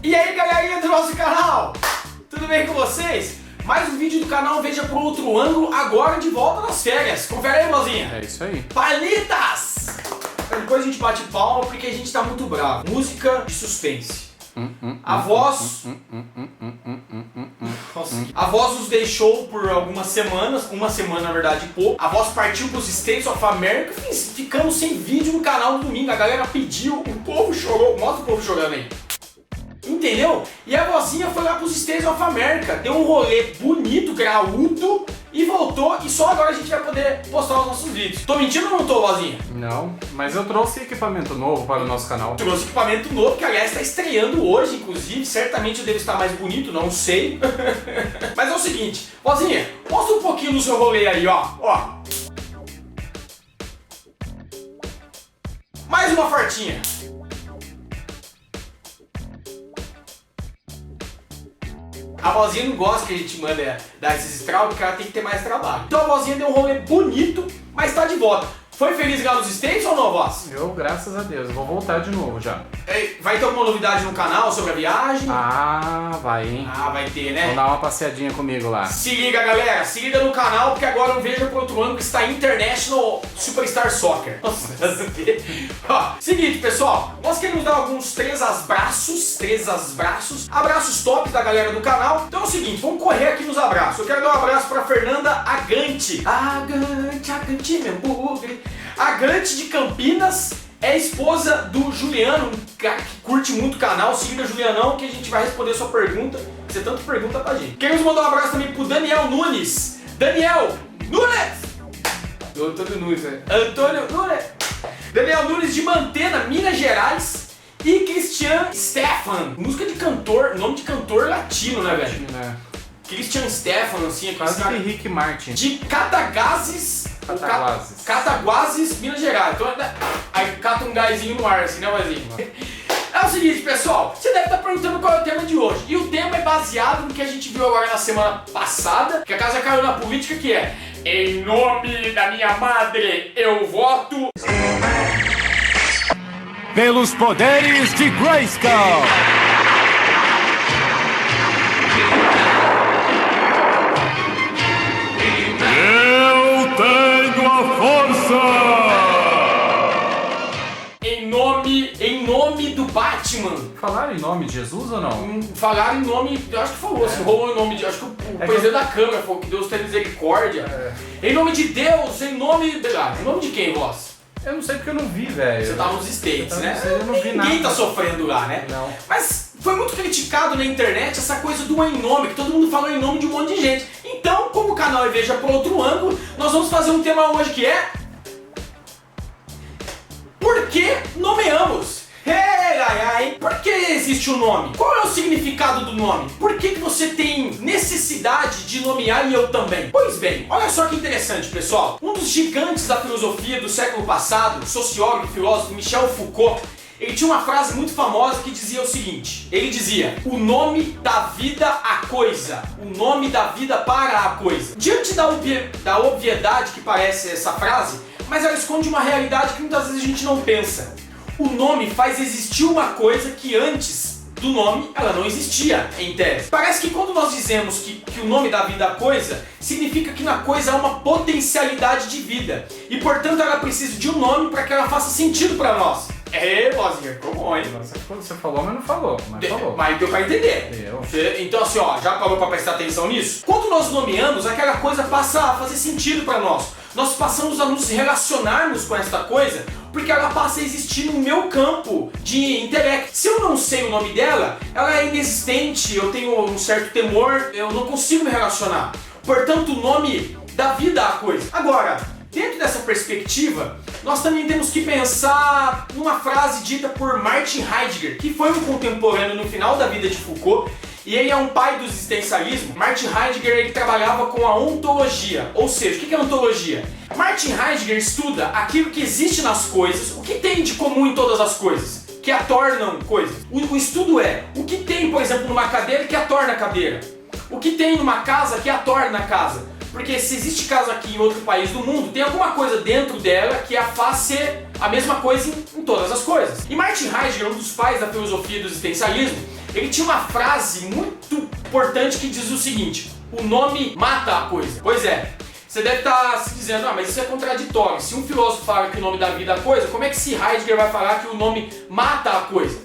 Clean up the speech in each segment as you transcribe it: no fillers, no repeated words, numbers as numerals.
E aí, galerinha do nosso canal, tudo bem com vocês? Mais um vídeo do canal Veja por Outro Ângulo, agora de volta nas férias. Confere aí, mozinha. É isso aí. Palitas! Depois a gente bate palma porque a gente tá muito bravo. Música de suspense. A voz... A voz nos deixou por algumas semanas, uma semana na verdade e pouco. A voz partiu pros States of America, ficamos sem vídeo no canal no domingo. A galera pediu, o povo chorou. Mostra o povo chorando aí. Entendeu? E a vozinha foi lá pros States of America, deu um rolê bonito, graúdo e voltou, e só agora a gente vai poder postar os nossos vídeos. Tô mentindo ou não tô, vozinha? Não, mas eu trouxe equipamento novo para o nosso canal. Trouxe equipamento novo, que aliás está estreando hoje, inclusive. Certamente eu devo estar mais bonito, não sei. Mas é o seguinte, vozinha, mostra um pouquinho do seu rolê aí, ó. Mais uma fartinha. A vozinha não gosta que a gente manda dar esses estragos, porque ela tem que ter mais trabalho. Então a vozinha deu um rolê bonito, mas tá de volta. Foi feliz lá nos States ou não, voz? Eu, graças a Deus, vou voltar de novo já. Vai ter alguma novidade no canal sobre a viagem? Ah, vai, hein? Ah, vai ter, né? Vamos dar uma passeadinha comigo lá. Se liga, galera, se liga no canal, porque agora eu Veja por Outro Ângulo que está International Superstar Soccer. Nossa, ó, seguinte, pessoal, nós queremos dar alguns três abraços tops da galera do canal. Então é o seguinte, vamos correr aqui nos abraços. Eu quero dar um abraço pra Fernanda Agante. Agante, meu bugre. Agante de Campinas. É esposa do Juliano, um cara que curte muito o canal. Siga Julianão que a gente vai responder a sua pergunta. Você tanto pergunta pra gente. Queremos mandar um abraço também pro Daniel Nunes. Daniel Nunes! Antônio Nunes, né? Antônio Nunes! Daniel Nunes de Mantena, Minas Gerais. E Christian Stefan. Música de cantor, nome de cantor latino, né, velho? Né? Christian Stefan, assim, Quase que Rick Martin. de Cataguases. Cataguases, Minas Gerais. Então, aí cata um gásinho no ar, assim, né, vozinho? É o seguinte, pessoal, você deve estar perguntando qual é o tema de hoje. E o tema é baseado no que a gente viu agora na semana passada, que a casa caiu na política, que é: em nome da minha madre, eu voto pelos poderes de Grayskull. Eu tenho a força. em nome do Batman. Falaram em nome de Jesus ou não? Falaram em nome, eu acho que falou, assim, rolou em nome de, acho que o presidente da Câmara falou que Deus tem misericórdia. Em nome de Deus, em nome de quem, voz? Eu não sei porque eu não vi, velho. Você tá nos States, né? Eu não vi nada. Ninguém tá sofrendo lá, né? Não. Mas foi muito criticado na internet essa coisa do em nome, que todo mundo falou em nome de um monte de gente. Então, como o canal é Veja por Outro Ângulo, nós vamos fazer um tema hoje que é: por que nomeamos? Por que existe o nome? Qual é o significado do nome? Por que você tem necessidade de nomear e eu também? Pois bem, olha só que interessante, pessoal. Um dos gigantes da filosofia do século passado, o sociólogo e filósofo Michel Foucault, ele tinha uma frase muito famosa que dizia o seguinte: ele dizia, o nome dá vida à coisa, o nome dá vida para a coisa. Diante da obviedade que parece essa frase, mas ela esconde uma realidade que muitas vezes a gente não pensa. O nome faz existir uma coisa que antes do nome ela não existia, em tese. Parece que quando nós dizemos que o nome dá vida à coisa, significa que na coisa há uma potencialidade de vida. E portanto ela precisa de um nome para que ela faça sentido para nós. Vozinha, como é? Você falou, mas não falou. Mas deu pra entender. Deu. Então assim, ó, já parou pra prestar atenção nisso? Quando nós nomeamos, aquela coisa passa a fazer sentido pra nós. Nós passamos a nos relacionarmos com esta coisa, porque ela passa a existir no meu campo de intelecto. Se eu não sei o nome dela, ela é inexistente, eu tenho um certo temor, eu não consigo me relacionar. Portanto, o nome dá vida à coisa. Agora, dentro dessa perspectiva, nós também temos que pensar numa frase dita por Martin Heidegger, que foi um contemporâneo no final da vida de Foucault, e ele é um pai do existencialismo. Martin Heidegger, ele trabalhava com a ontologia, ou seja, o que é ontologia? Martin Heidegger estuda aquilo que existe nas coisas, o que tem de comum em todas as coisas, que a tornam coisas. O estudo é o que tem, por exemplo, numa cadeira que a torna cadeira, o que tem numa casa que a torna casa. Porque se existe casa aqui em outro país do mundo, tem alguma coisa dentro dela que a faz ser a mesma coisa em todas as coisas. E Martin Heidegger, um dos pais da filosofia do existencialismo, ele tinha uma frase muito importante que diz o seguinte: o nome mata a coisa. Pois é. Você deve estar se dizendo, mas isso é contraditório. Se um filósofo fala que o nome dá vida à coisa, como é que se Heidegger vai falar que o nome mata a coisa?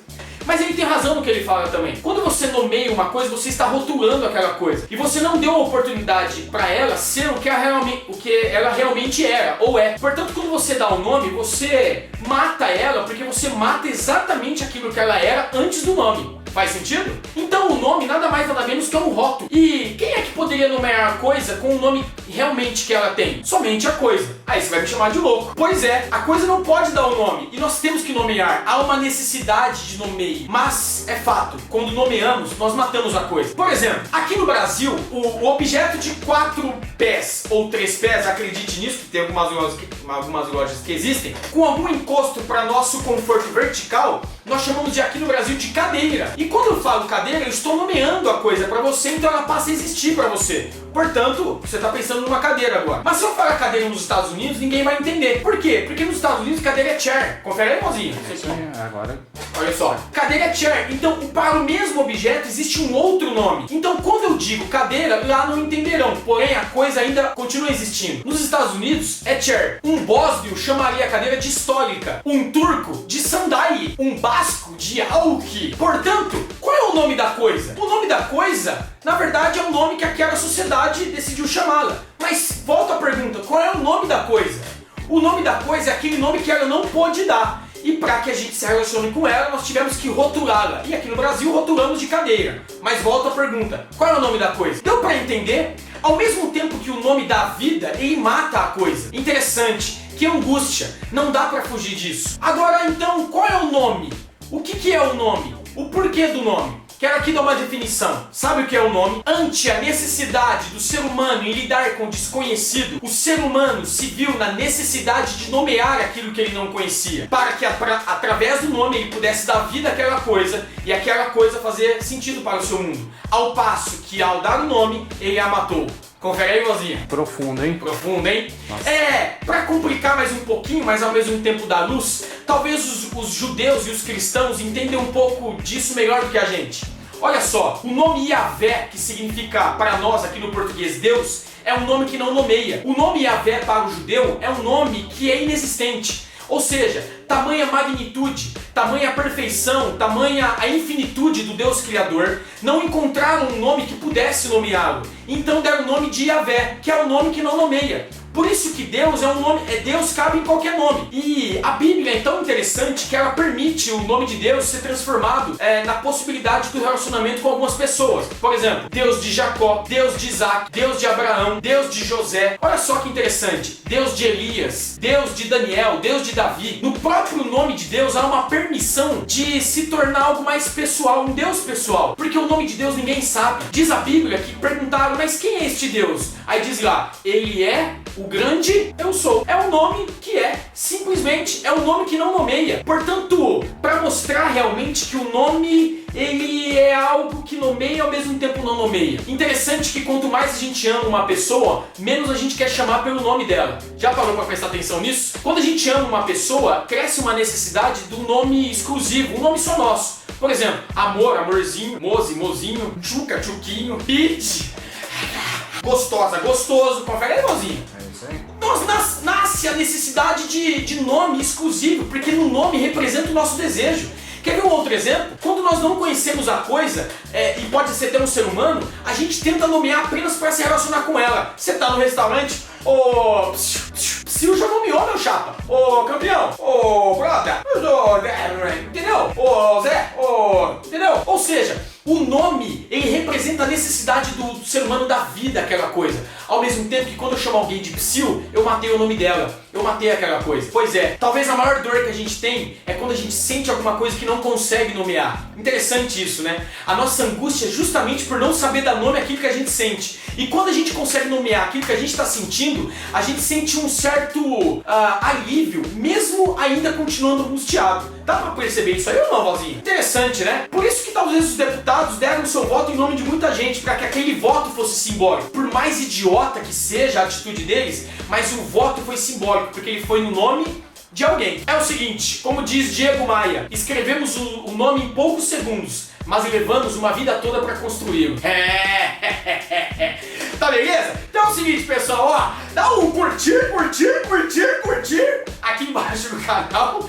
Mas ele tem razão no que ele fala também. Quando você nomeia uma coisa, você está rotulando aquela coisa. E você não deu a oportunidade para ela ser o que ela realmente era, ou é. Portanto, quando você dá um nome, você mata ela, porque você mata exatamente aquilo que ela era antes do nome. Faz sentido? Então o nome nada mais nada menos que um rótulo. E quem é que poderia nomear a coisa com o nome realmente que ela tem? Somente a coisa. Aí você vai me chamar de louco. Pois é, a coisa não pode dar um nome. E nós temos que nomear. Há uma necessidade de nomeio. Mas é fato, quando nomeamos, nós matamos a coisa. Por exemplo, aqui no Brasil, o objeto de 4 pés ou 3 pés, acredite nisso, que tem algumas lojas que existem, com algum encosto para nosso conforto vertical, nós chamamos de aqui no Brasil de cadeira. E quando eu falo cadeira, eu estou nomeando a coisa para você, então ela passa a existir para você. Portanto, você está pensando numa cadeira agora. Mas se eu falar cadeira nos Estados Unidos, ninguém vai entender. Por quê? Porque nos Estados Unidos cadeira é chair. Confere aí, mozinho. Agora. Olha só, cadeira é chair. Então, para o mesmo objeto existe um outro nome. Então, quando eu digo cadeira, lá não entenderão. Porém, a coisa ainda continua existindo. Nos Estados Unidos é chair. Um bósnio chamaria a cadeira de stólica. Um turco de sandai. Um basco de alki. Portanto, qual é o nome da coisa? O nome da coisa, na verdade, é o nome que aquela sociedade decidiu chamá-la. Mas volta a pergunta, qual é o nome da coisa? O nome da coisa é aquele nome que ela não pôde dar. E para que a gente se relacione com ela, nós tivemos que rotulá-la. E aqui no Brasil rotulamos de cadeira. Mas volta a pergunta, qual é o nome da coisa? Deu para entender? Ao mesmo tempo que o nome dá vida, ele mata a coisa. Interessante, que angústia, não dá para fugir disso. Agora então, qual é o nome? O que é o nome? O porquê do nome? Quero aqui dar uma definição. Sabe o que é o nome? Ante a necessidade do ser humano em lidar com o desconhecido, o ser humano se viu na necessidade de nomear aquilo que ele não conhecia, para que através do nome ele pudesse dar vida àquela coisa e aquela coisa fazer sentido para o seu mundo. Ao passo que ao dar o nome, ele a matou. Confere aí, vozinha. Profundo, hein? Profundo, hein? Nossa. Pra complicar mais um pouquinho, mas ao mesmo tempo dar luz, talvez os judeus e os cristãos entendam um pouco disso melhor do que a gente. Olha só, o nome Yahvé, que significa para nós aqui no português Deus, é um nome que não nomeia. O nome Yahvé para o judeu é um nome que é inexistente. Ou seja, tamanha magnitude, tamanha perfeição, tamanha a infinitude do Deus Criador, não encontraram um nome que pudesse nomeá-lo. Então deram o nome de Yahvé, que é o nome que não nomeia. Por isso que Deus é um nome, Deus cabe em qualquer nome. E a Bíblia é tão interessante que ela permite o nome de Deus ser transformado na possibilidade do relacionamento com algumas pessoas. Por exemplo, Deus de Jacó, Deus de Isaac, Deus de Abraão, Deus de José. Olha só que interessante. Deus de Elias, Deus de Daniel, Deus de Davi. No próprio nome de Deus há uma permissão de se tornar algo mais pessoal, um Deus pessoal. Porque o nome de Deus ninguém sabe. Diz a Bíblia que perguntaram, mas quem é este Deus? Aí diz lá, ele é o grande eu sou. É um nome que simplesmente é um nome que não nomeia. Portanto, para mostrar realmente que o nome ele é algo que nomeia e ao mesmo tempo não nomeia. Interessante que quanto mais a gente ama uma pessoa, menos a gente quer chamar pelo nome dela. Já parou para prestar atenção nisso? Quando a gente ama uma pessoa, cresce uma necessidade do nome exclusivo, um nome só nosso. Por exemplo, amor, amorzinho, moze, mozinho, tchuca, tchuquinho, pitch, gostosa, gostoso. Confere aí, mozinho. Nasce a necessidade de nome exclusivo, porque no nome representa o nosso desejo. Quer ver um outro exemplo? Quando nós não conhecemos a coisa, e pode ser até um ser humano, a gente tenta nomear apenas para se relacionar com ela. Você tá no restaurante, Psiu já nomeou, meu chapa. Ô campeão, ô brother, entendeu? Ô Zé, entendeu? Ou seja, o nome, ele representa a necessidade do ser humano da vida, aquela coisa. Ao mesmo tempo que quando eu chamo alguém de psiu, eu matei o nome dela. Eu matei aquela coisa. Pois é, talvez a maior dor que a gente tem é quando a gente sente alguma coisa que não consegue nomear. Interessante isso, né? A nossa angústia é justamente por não saber dar nome àquilo que a gente sente. E quando a gente consegue nomear aquilo que a gente está sentindo, a gente sente um certo alívio, mesmo ainda continuando angustiado. Dá pra perceber isso aí ou não, vozinho? Interessante, né? Por isso que talvez os deputados deram seu voto em nome de muita gente, para que aquele voto fosse simbólico. Por mais idiota que seja a atitude deles, mas o voto foi simbólico, porque ele foi no nome de alguém. É o seguinte, como diz Diego Maia, escrevemos o nome em poucos segundos, mas levamos uma vida toda pra construí-lo. Tá beleza? Então é o seguinte, pessoal, ó, dá um curtir aqui embaixo no canal,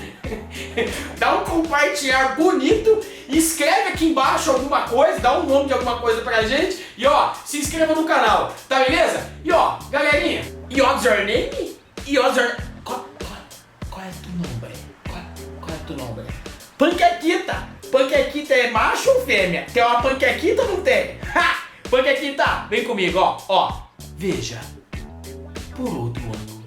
dá um compartilhar bonito, escreve aqui embaixo alguma coisa, dá um nome de alguma coisa pra gente e ó, se inscreva no canal, tá beleza? E ó, galerinha, what's your name? Qual é tu nome? Qual é tu nome? Panquequita! Panquequita é macho ou fêmea? Tem uma panquequita ou não tem? Ha! Panquequita, vem comigo, ó. Veja, por outro ângulo.